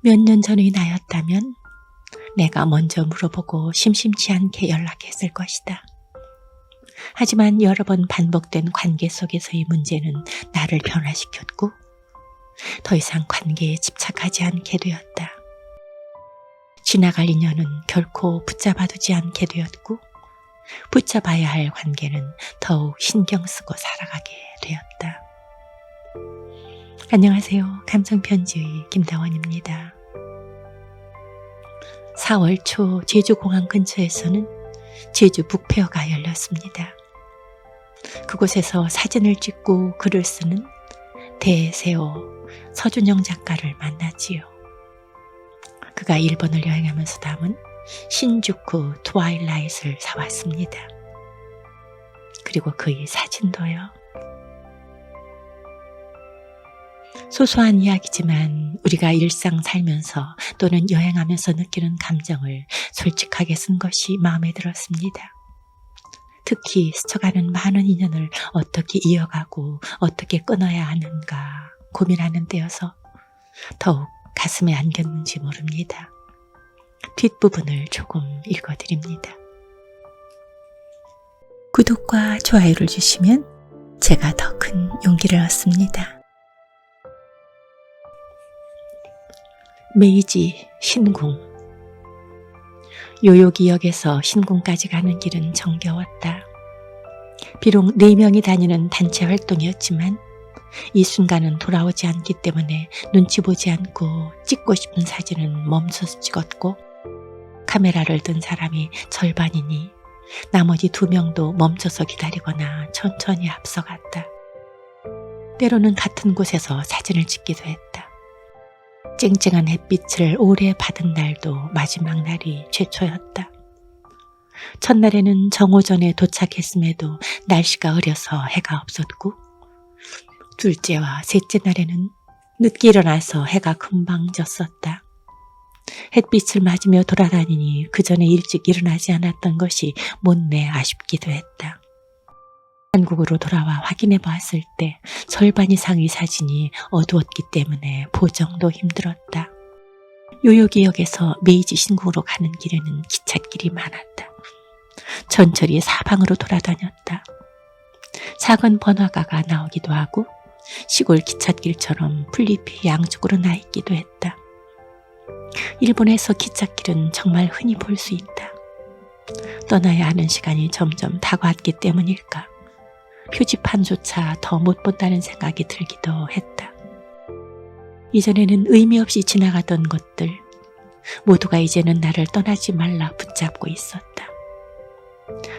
몇 년 전의 나였다면 내가 먼저 물어보고 심심치 않게 연락했을 것이다. 하지만 여러 번 반복된 관계 속에서의 문제는 나를 변화시켰고 더 이상 관계에 집착하지 않게 되었다. 지나갈 인연은 결코 붙잡아두지 않게 되었고 붙잡아야 할 관계는 더욱 신경 쓰고 살아가게 되었다. 안녕하세요. 감성편지의 김다원입니다. 4월 초 제주공항 근처에서는 제주 북페어가 열렸습니다. 그곳에서 사진을 찍고 글을 쓰는 대세호 서준영 작가를 만났지요. 그가 일본을 여행하면서 담은 신주쿠 트와일라잇을 사왔습니다. 그리고 그의 사진도요. 소소한 이야기지만 우리가 일상 살면서 또는 여행하면서 느끼는 감정을 솔직하게 쓴 것이 마음에 들었습니다. 특히 스쳐가는 많은 인연을 어떻게 이어가고 어떻게 끊어야 하는가 고민하는 때여서 더욱 가슴에 안겼는지 모릅니다. 뒷부분을 조금 읽어드립니다. 구독과 좋아요를 주시면 제가 더 큰 용기를 얻습니다. 메이지 신궁. 요요기역에서 신궁까지 가는 길은 정겨웠다. 비록 4명이 다니는 단체 활동이었지만 이 순간은 돌아오지 않기 때문에 눈치 보지 않고 찍고 싶은 사진은 멈춰서 찍었고 카메라를 든 사람이 절반이니 나머지 2명도 멈춰서 기다리거나 천천히 앞서갔다. 때로는 같은 곳에서 사진을 찍기도 했다. 쨍쨍한 햇빛을 오래 받은 날도 마지막 날이 최초였다. 첫날에는 정오전에 도착했음에도 날씨가 흐려서 해가 없었고 둘째와 셋째 날에는 늦게 일어나서 해가 금방 졌었다. 햇빛을 맞으며 돌아다니니 그 전에 일찍 일어나지 않았던 것이 못내 아쉽기도 했다. 한국으로 돌아와 확인해 보았을 때 절반 이상의 사진이 어두웠기 때문에 보정도 힘들었다. 요요기역에서 메이지 신궁으로 가는 길에는 기찻길이 많았다. 전철이 사방으로 돌아다녔다. 작은 번화가가 나오기도 하고 시골 기찻길처럼 풀잎이 양쪽으로 나 있기도 했다. 일본에서 기찻길은 정말 흔히 볼 수 있다. 떠나야 하는 시간이 점점 다가왔기 때문일까? 표지판조차 더 못 본다는 생각이 들기도 했다. 이전에는 의미 없이 지나가던 것들 모두가 이제는 나를 떠나지 말라 붙잡고 있었다.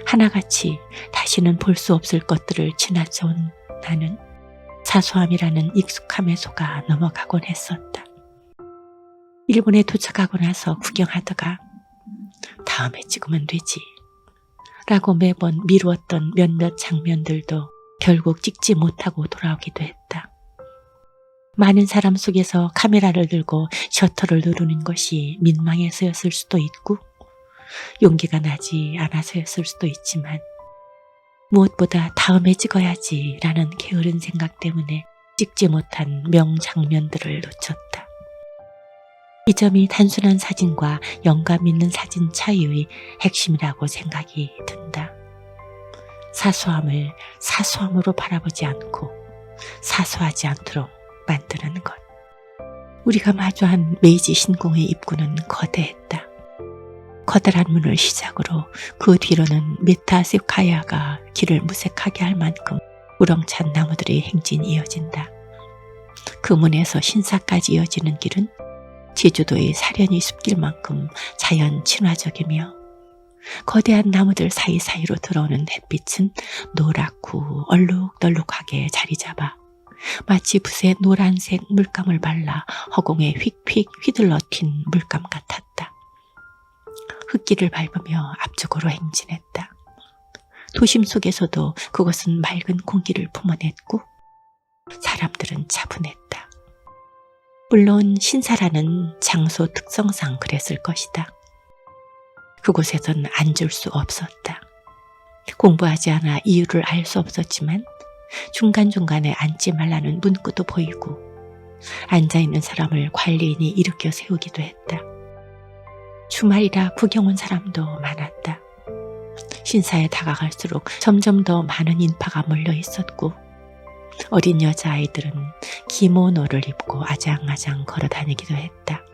하나같이 다시는 볼 수 없을 것들을 지나쳐온 나는 사소함이라는 익숙함에 속아 넘어가곤 했었다. 일본에 도착하고 나서 구경하다가 다음에 찍으면 되지 라고 매번 미루었던 몇몇 장면들도 결국 찍지 못하고 돌아오기도 했다. 많은 사람 속에서 카메라를 들고 셔터를 누르는 것이 민망해서였을 수도 있고 용기가 나지 않아서였을 수도 있지만 무엇보다 다음에 찍어야지 라는 게으른 생각 때문에 찍지 못한 명장면들을 놓쳤다. 이 점이 단순한 사진과 영감 있는 사진 차이의 핵심이라고 생각이 든다. 사소함을 사소함으로 바라보지 않고 사소하지 않도록 만드는 것. 우리가 마주한 메이지 신궁의 입구는 거대했다. 커다란 문을 시작으로 그 뒤로는 메타세카야가 길을 무색하게 할 만큼 우렁찬 나무들의 행진이 이어진다. 그 문에서 신사까지 이어지는 길은 제주도의 사려니 숲길만큼 자연 친화적이며 거대한 나무들 사이사이로 들어오는 햇빛은 노랗고 얼룩덜룩하게 자리 잡아 마치 붓에 노란색 물감을 발라 허공에 휙휙 휘둘러 튄 물감 같았다. 흙길을 밟으며 앞쪽으로 행진했다. 도심 속에서도 그곳은 맑은 공기를 품어냈고 사람들은 차분했다. 물론 신사라는 장소 특성상 그랬을 것이다. 그곳에선 앉을 수 없었다. 공부하지 않아 이유를 알 수 없었지만 중간중간에 앉지 말라는 문구도 보이고 앉아있는 사람을 관리인이 일으켜 세우기도 했다. 주말이라 구경 온 사람도 많았다. 신사에 다가갈수록 점점 더 많은 인파가 몰려 있었고 어린 여자아이들은 기모노를 입고 아장아장 걸어 다니기도 했다.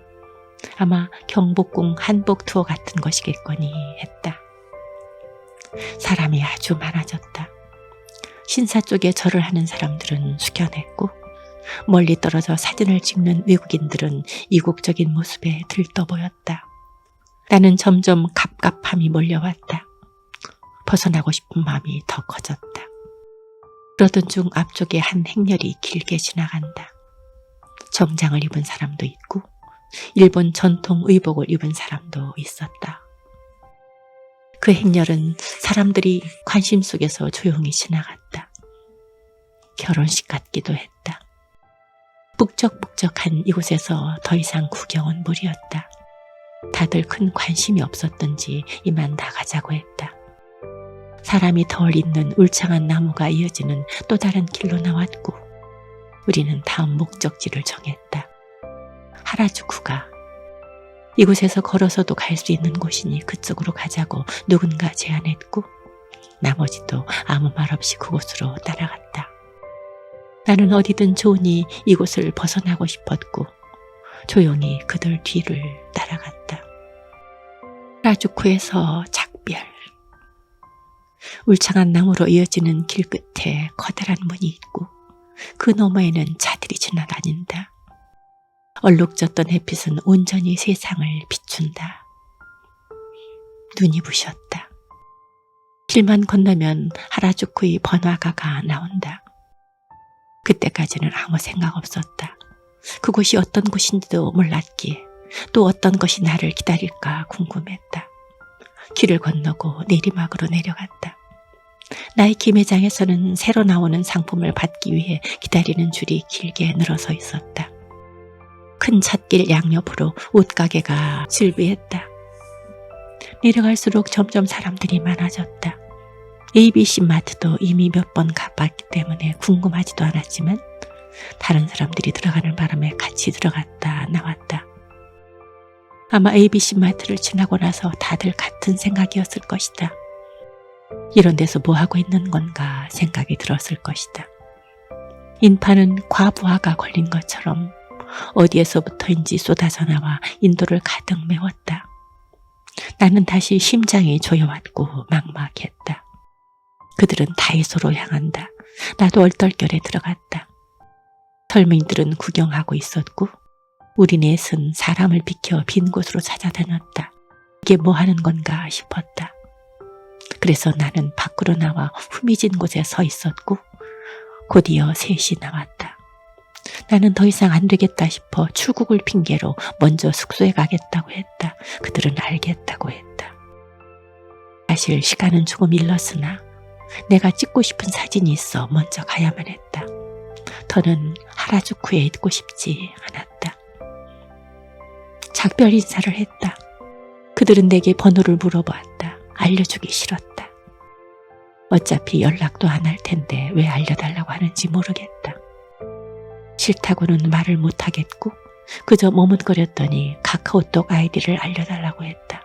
아마 경복궁 한복 투어 같은 것이겠거니 했다. 사람이 아주 많아졌다. 신사 쪽에 절을 하는 사람들은 숙연했고 멀리 떨어져 사진을 찍는 외국인들은 이국적인 모습에 들떠 보였다. 나는 점점 갑갑함이 몰려왔다. 벗어나고 싶은 마음이 더 커졌다. 그러던 중 앞쪽에 한 행렬이 길게 지나간다. 정장을 입은 사람도 있고 일본 전통 의복을 입은 사람도 있었다. 그 행렬은 사람들이 관심 속에서 조용히 지나갔다. 결혼식 같기도 했다. 북적북적한 이곳에서 더 이상 구경은 무리였다. 다들 큰 관심이 없었던지 이만 나가자고 했다. 사람이 덜 있는 울창한 나무가 이어지는 또 다른 길로 나왔고 우리는 다음 목적지를 정했다. 하라주쿠가. 이곳에서 걸어서도 갈 수 있는 곳이니 그쪽으로 가자고 누군가 제안했고 나머지도 아무 말 없이 그곳으로 따라갔다. 나는 어디든 좋으니 이곳을 벗어나고 싶었고 조용히 그들 뒤를 따라갔다. 하라주쿠에서 작별. 울창한 나무로 이어지는 길 끝에 커다란 문이 있고 그 너머에는 차들이 지나다닌다. 얼룩졌던 햇빛은 온전히 세상을 비춘다. 눈이 부셨다. 길만 건너면 하라주쿠의 번화가가 나온다. 그때까지는 아무 생각 없었다. 그곳이 어떤 곳인지도 몰랐기에 또 어떤 것이 나를 기다릴까 궁금했다. 길을 건너고 내리막으로 내려갔다. 나이키 매장에서는 새로 나오는 상품을 받기 위해 기다리는 줄이 길게 늘어서 있었다. 큰 찻길 양옆으로 옷가게가 즐비했다. 내려갈수록 점점 사람들이 많아졌다. ABC 마트도 이미 몇 번 가봤기 때문에 궁금하지도 않았지만 다른 사람들이 들어가는 바람에 같이 들어갔다 나왔다. 아마 ABC 마트를 지나고 나서 다들 같은 생각이었을 것이다. 이런 데서 뭐 하고 있는 건가 생각이 들었을 것이다. 인파는 과부하가 걸린 것처럼 어디에서부터인지 쏟아져 나와 인도를 가득 메웠다. 나는 다시 심장이 조여왔고 막막했다. 그들은 다이소로 향한다. 나도 얼떨결에 들어갔다. 젊은이들은 구경하고 있었고 우리 넷은 사람을 비켜 빈 곳으로 찾아다녔다. 이게 뭐 하는 건가 싶었다. 그래서 나는 밖으로 나와 후미진 곳에 서 있었고 곧이어 셋이 나왔다. 나는 더 이상 안 되겠다 싶어 출국을 핑계로 먼저 숙소에 가겠다고 했다. 그들은 알겠다고 했다. 사실 시간은 조금 일렀으나 내가 찍고 싶은 사진이 있어 먼저 가야만 했다. 더는 하라주쿠에 있고 싶지 않았다. 작별 인사를 했다. 그들은 내게 번호를 물어보았다. 알려주기 싫었다. 어차피 연락도 안 할 텐데 왜 알려달라고 하는지 모르겠다. 싫다고는 말을 못하겠고 그저 머뭇거렸더니 카카오톡 아이디를 알려달라고 했다.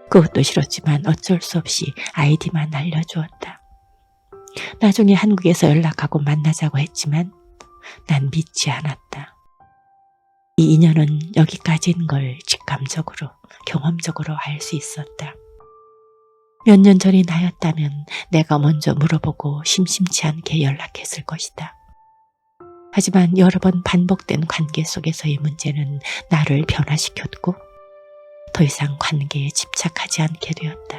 그것도 싫었지만 어쩔 수 없이 아이디만 알려주었다. 나중에 한국에서 연락하고 만나자고 했지만 난 믿지 않았다. 이 인연은 여기까지인 걸 직감적으로, 경험적으로 알 수 있었다. 몇 년 전이 나였다면 내가 먼저 물어보고 심심치 않게 연락했을 것이다. 하지만 여러 번 반복된 관계 속에서의 문제는 나를 변화시켰고 더 이상 관계에 집착하지 않게 되었다.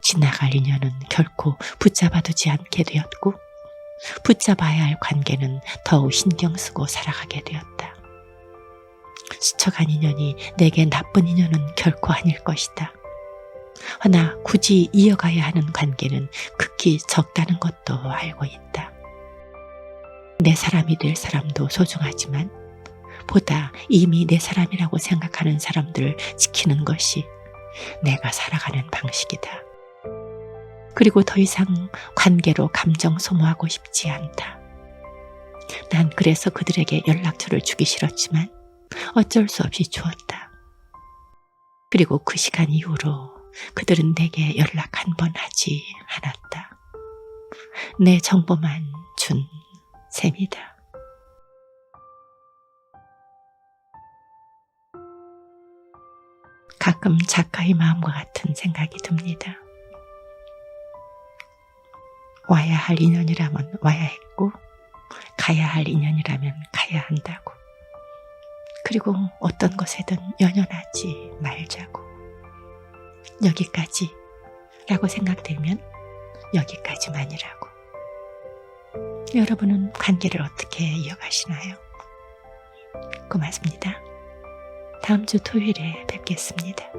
지나갈 인연은 결코 붙잡아두지 않게 되었고 붙잡아야 할 관계는 더욱 신경 쓰고 살아가게 되었다. 스쳐간 인연이 내게 나쁜 인연은 결코 아닐 것이다. 허나 굳이 이어가야 하는 관계는 극히 적다는 것도 알고 있다. 내 사람이 될 사람도 소중하지만 보다 이미 내 사람이라고 생각하는 사람들을 지키는 것이 내가 살아가는 방식이다. 그리고 더 이상 관계로 감정 소모하고 싶지 않다. 난 그래서 그들에게 연락처를 주기 싫었지만 어쩔 수 없이 주었다. 그리고 그 시간 이후로 그들은 내게 연락 한 번 하지 않았다. 내 정보만 준 셈이다. 가끔 작가의 마음과 같은 생각이 듭니다. 와야 할 인연이라면 와야 했고 가야 할 인연이라면 가야 한다고. 그리고 어떤 것에든 연연하지 말자고. 여기까지 라고 생각되면 여기까지만이라고. 여러분은 관계를 어떻게 이어가시나요? 고맙습니다. 다음 주 토요일에 뵙겠습니다.